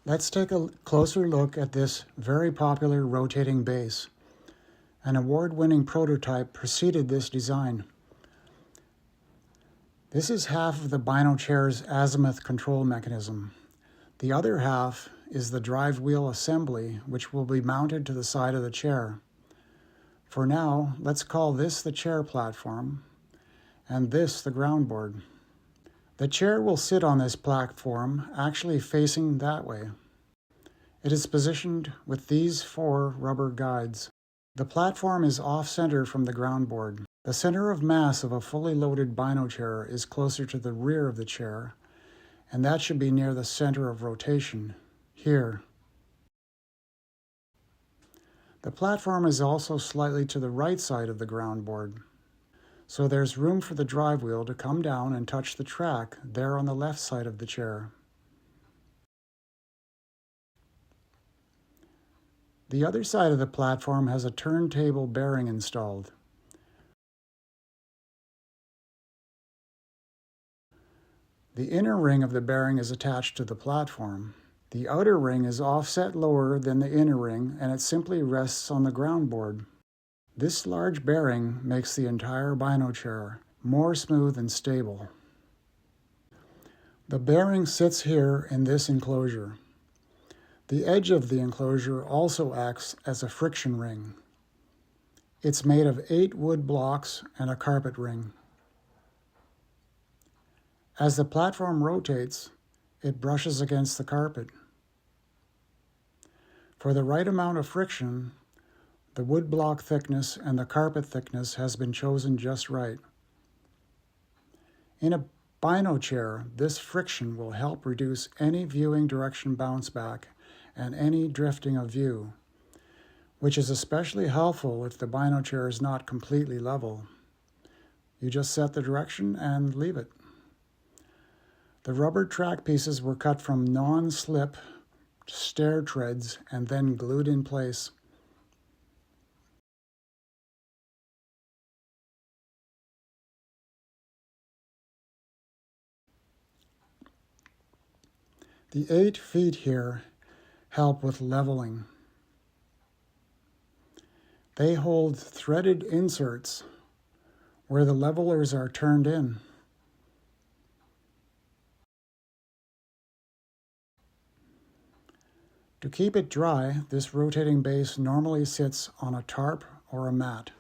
Let's take a closer look at this very popular rotating base. An award-winning prototype preceded this design. This is half of the Bino-chair's azimuth control mechanism. The other half is the drive wheel assembly, which will be mounted to the side of the chair. For now, let's call this the chair platform, and this the ground board. The chair will sit on this platform, actually facing that way. It is positioned with these 4 rubber guides. The platform is off-center from the ground board. The center of mass of a fully loaded Bino-chair is closer to the rear of the chair, and that should be near the center of rotation, here. The platform is also slightly to the right side of the ground board, so there's room for the drive wheel to come down and touch the track there on the left side of the chair. The other side of the platform has a turntable bearing installed. The inner ring of the bearing is attached to the platform. The outer ring is offset lower than the inner ring, and it simply rests on the ground board. This large bearing makes the entire Bino-chair more smooth and stable. The bearing sits here in this enclosure. The edge of the enclosure also acts as a friction ring. It's made of 8 wood blocks and a carpet ring. As the platform rotates, it brushes against the carpet. For the right amount of friction, the wood block thickness and the carpet thickness has been chosen just right. In a Bino-chair, this friction will help reduce any viewing direction bounce back and any drifting of view, which is especially helpful if the Bino-chair is not completely level. You just set the direction and leave it. The rubber track pieces were cut from non-slip stair treads and then glued in place. The 8 feet here help with leveling. They hold threaded inserts where the levelers are turned in. To keep it dry, this rotating base normally sits on a tarp or a mat.